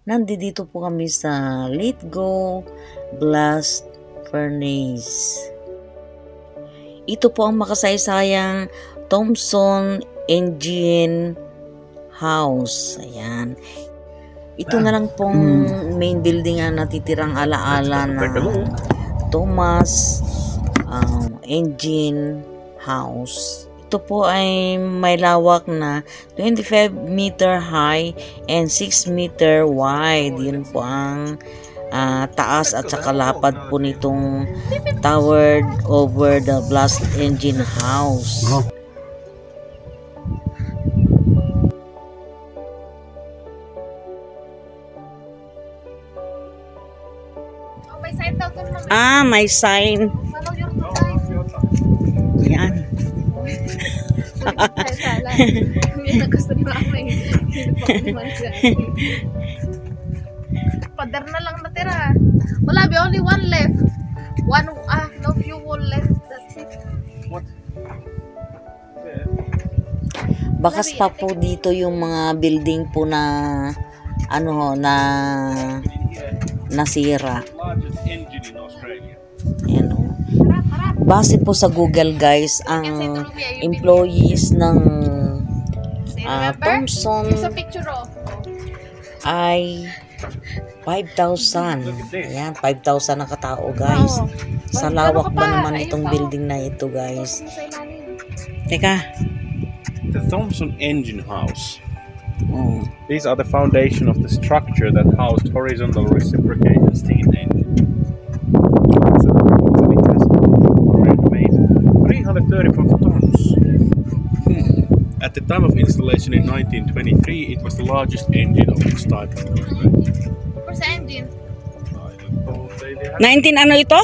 Nandito po kami sa Lithgow Blast Furnace. Ito po ang makasaysayang Thomson Engine House. Ayan. Ito na lang pong main building ang natitirang alaala na Thomas Engine House. Ito po ay may lawak na 25 meter high and 6 meter wide. Yun po ang taas at saka lapad po nitong towered over the blast engine house. May sign. Yan. Pader na lang natira. Wala, be only one left. No fuel left. That's it. What? Bakas pa po dito yung mga building po na nasira. Largest engine in Australia. Ayan o. Base po sa Google guys, ang employees ng Thomson ay 5,000. Ayan, 5,000 na katao guys. Sa lawak ba naman itong building na ito guys? Teka. The Thomson Engine House. These are the foundation of the structure that housed horizontal reciprocating steam engine. So it has made 334 tons. At the time of installation in 1923, it was the largest engine of its type. Where's the engine? 19 ano ito?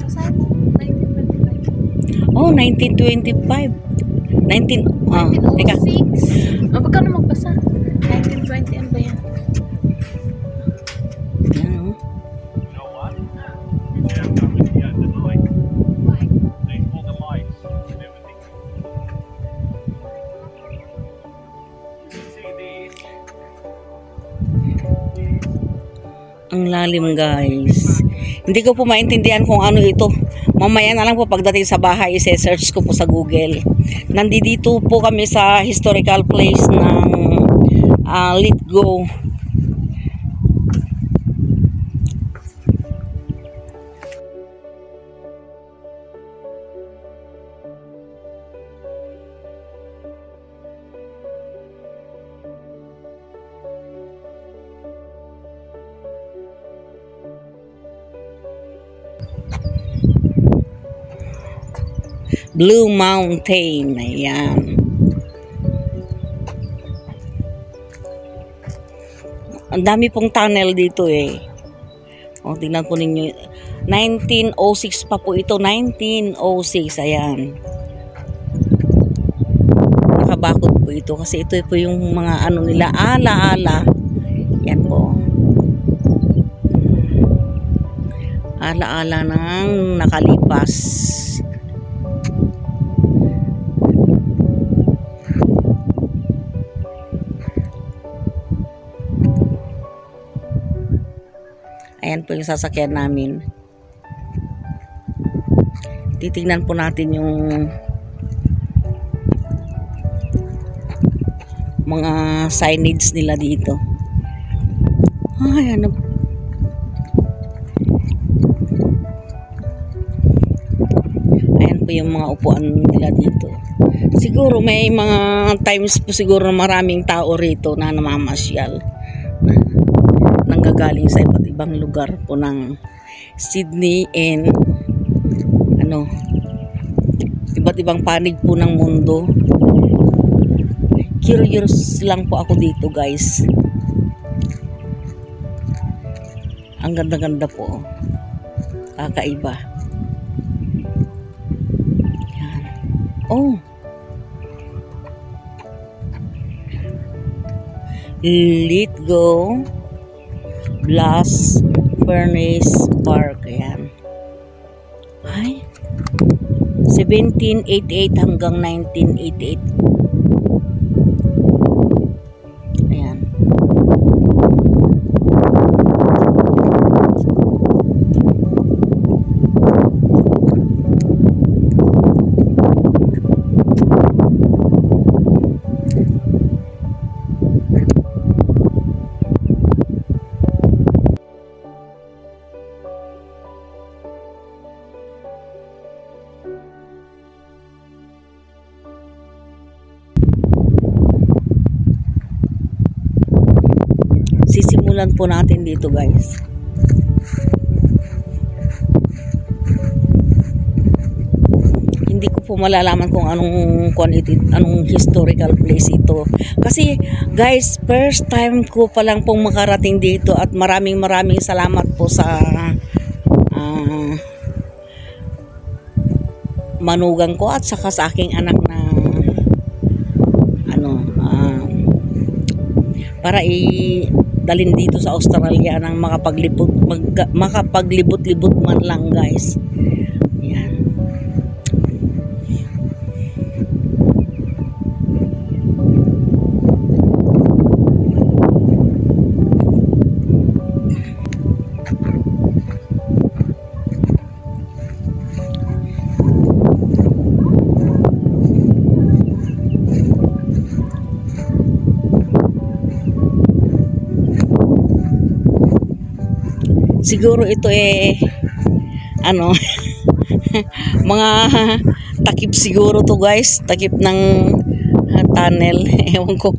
1925. Oh, 1925. 1906. Teka. Magkano magbasa? 1920, ano ba yan? Yan o. You know what? We should come in here at the night. They all the lights and everything. You see these? Ang lalim guys. Hindi ko po maintindihan kung ano ito. Mamaya na lang po pagdating sa bahay, i-search ko po sa Google. Nandito po kami sa historical place ng Lithgow. Blue Mountain. Ayan. Ang dami pong tunnel dito eh. O, tingnan po ninyo. 1906 pa po ito. 1906. Ayan. Nakabakod po ito. Kasi ito po yung mga ano nila. Ala-ala. Yan po. Ala-ala ng nakalipas. Ayan po yung sasakyan namin. Titingnan po natin yung mga signage nila dito. Ay, ano. Ayan po yung mga upuan nila dito. Siguro may mga times po siguro maraming tao rito na namamasyal. Nanggagaling sa iba't ibang lugar po ng Sydney and iba't ibang panig po ng mundo. Curious lang po ako dito guys. Ang ganda-ganda po. Kakaiba. Yan. Oh. Lithgow Blast Furnace Park. Ayan. Ay. 1788 hanggang 1988. Ayan. Simulan po natin dito, guys. Hindi ko po malalaman kung anong historical place ito. Kasi guys, first time ko pa lang pong makarating dito at maraming salamat po sa manugang ko at saka sa aking anak na para dalhin dito sa Australia ng makapaglibot-libot man lang, guys. Yan. Siguro ito mga takip siguro to, guys, takip ng tunnel. Ewan ko.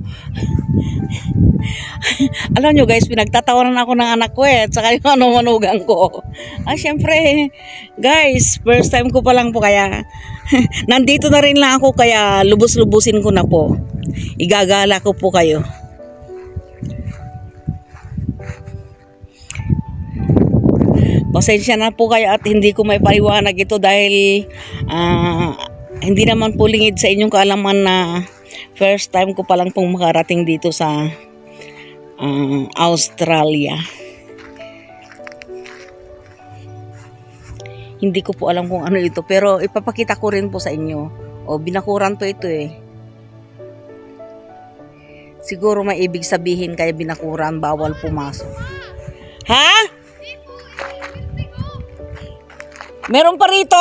Alam nyo, guys, pinagtatawanan ako ng anak ko at saka yung manugang ko. Syempre guys, first time ko pa lang po, kaya nandito na rin lang ako, kaya lubos-lubusin ko na po. Igagala ko po kayo. Pasensya na po kayo at hindi ko may paliwanag ito dahil hindi naman po lingid sa inyong kaalaman na first time ko pa lang pong makarating dito sa Australia. Hindi ko po alam kung ano ito, pero ipapakita ko rin po sa inyo. Binakuran po ito Siguro may ibig sabihin kaya binakuran, bawal pumasok. Ha? Meron pa rito.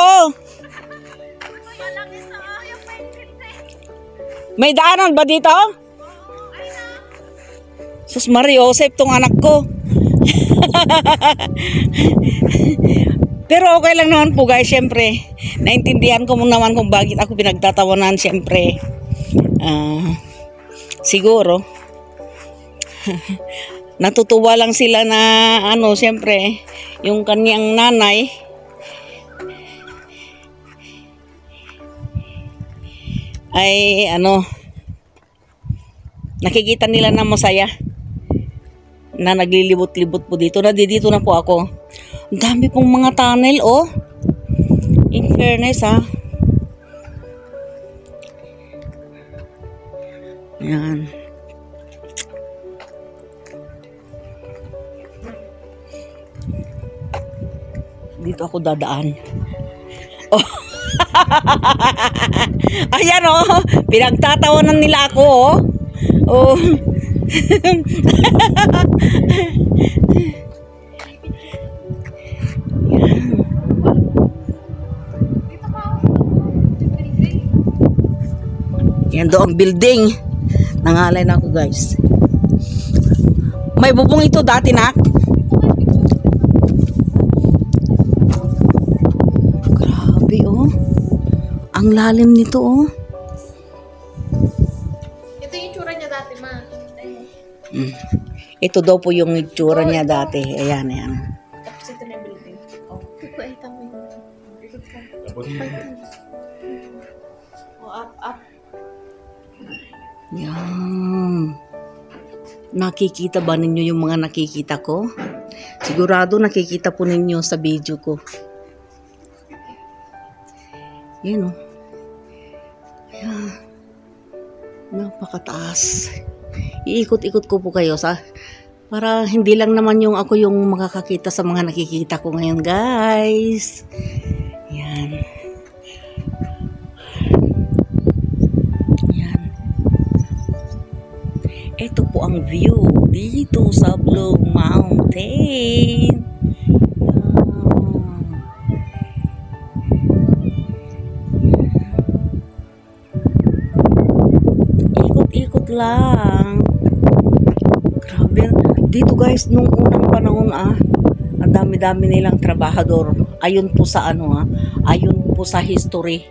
May daanan ba dito? Sus Mario, safe tong anak ko. Pero okay lang naman po, guys, syempre. Naintindihan ko naman kung bakit ako pinagtatawanan, syempre. Siguro. Natutuwa lang sila na syempre, yung kanyang nanay ay nakikita nila na masaya na naglilibot-libot po dito. Dito na po ako. Ang dami pong mga tunnel, in fairness, yan. Dito ako dadaan. Ayan, pinagtatawanan nila ako, Yan doon ang building. Nangalay na ako, guys. May bubong ito dati, nak. Grabe, ang lalim nito, Ito yung itsura niya dati, ma. Ito daw po yung itsura niya dati. Ayan. Tapos ito na yung building. Ay, tama yun. Up. Yan. Nakikita ba ninyo yung mga nakikita ko? Sigurado nakikita po ninyo sa video ko. Yan, Yan. Napakataas. Iikot-ikot ko po kayo para hindi lang naman yung ako yung makakakita sa mga nakikita ko ngayon, guys. Yan. Ito po ang view dito sa Blue Mountain. Ikot-ikot lang. Grabe. Dito, guys, nung unang panahon ang dami-dami nilang trabahador. Ayun po sa ayun po sa history.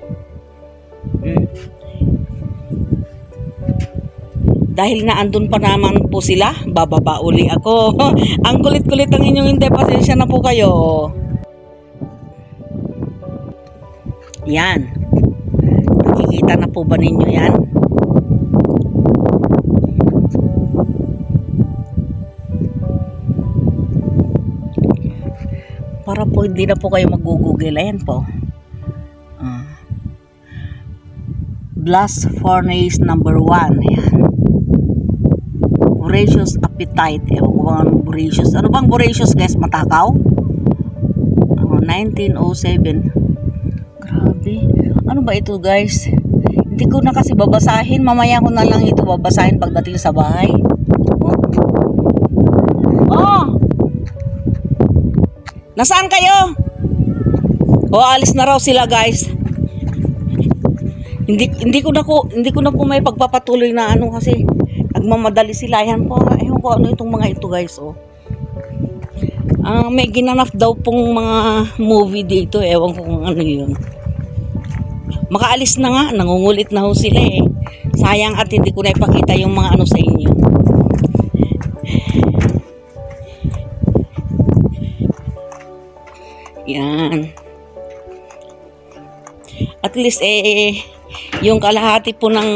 dahil na andun pa naman po sila, bababa uli ako. Ang kulit-kulit ang inyong hindi, pasensya na po kayo. Yan. Nakikita na po ba ninyo yan? Para po hindi na po kayo mag-google. Ayan po. Blast furnace number 1. Ayan. Voracious appetite. Ewan ko bang voracious. Ano bang voracious, guys? Matakaw? 1907. Grabe. Ano ba ito, guys? Hindi ko na kasi babasahin. Mamaya ko na lang ito babasahin pagdating sa bahay. Oh! Nasaan kayo? Oh, alis na raw sila, guys. Hindi ko na po may pagpapatuloy na ano kasi nagmamadali sila. Yan po. Ewan ko ano itong mga ito, guys. Oh. May ginanap daw pong mga movie dito. Ewan ko kung ano yun. Makaalis na nga. Nangungulit na ho sila eh. Sayang at hindi ko na ipakita yung mga ano sa inyo. Yan. At least yung kalahati po ng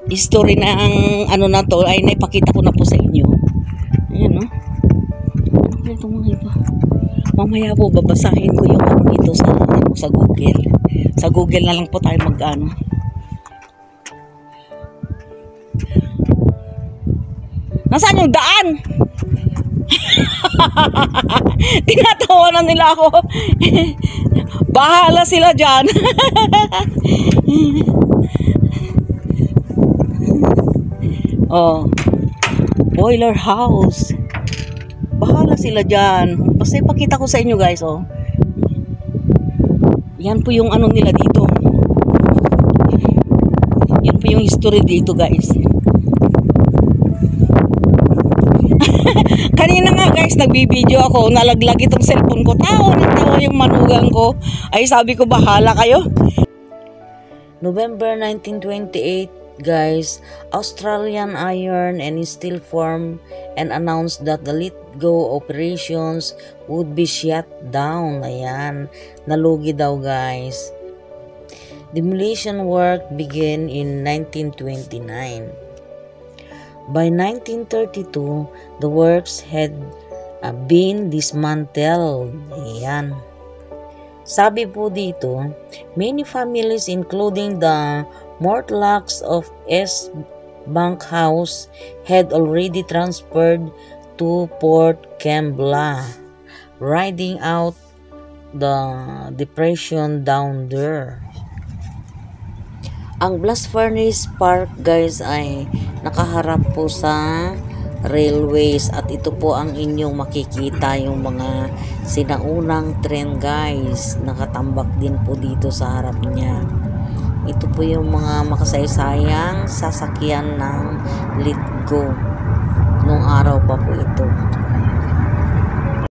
history ng ano na to ay naipakita ko na po sa inyo. Ayan, no? Ano ito mga ito? Mamaya po babasahin ko yung ano dito sa Google. Sa Google na lang po tayo mag-ano. Nasaan yung daan? Tinatawanan nila ako. Bahala sila dyan. Oh, boiler house. Bahala sila dyan. Basta ipakita ko sa inyo, guys. Oh, yan po yung ano nila dito. Yan po yung history dito, guys. Kanina nga, guys, nagbibideo ako, nalaglag itong cellphone ko, tawa yung manugang ko. Ay, sabi ko, bahala kayo. November 1928, guys, Australian Iron and Steel formed and announced that the let-go operations would be shut down. Ayan, nalugi daw, guys. Demolition work began in 1929. By 1932, the works had been dismantled. Ayan. Sabi po dito, many families including the Mortlocks of S. Bank House had already transferred to Port Kembla, riding out the depression down there. Ang blast furnace park, guys, ay nakaharap po sa railways at ito po ang inyong makikita yung mga sinaunang tren, guys. Nakatambak din po dito sa harap niya. Ito po yung mga makasaysayang sasakyan ng let-go nung araw pa po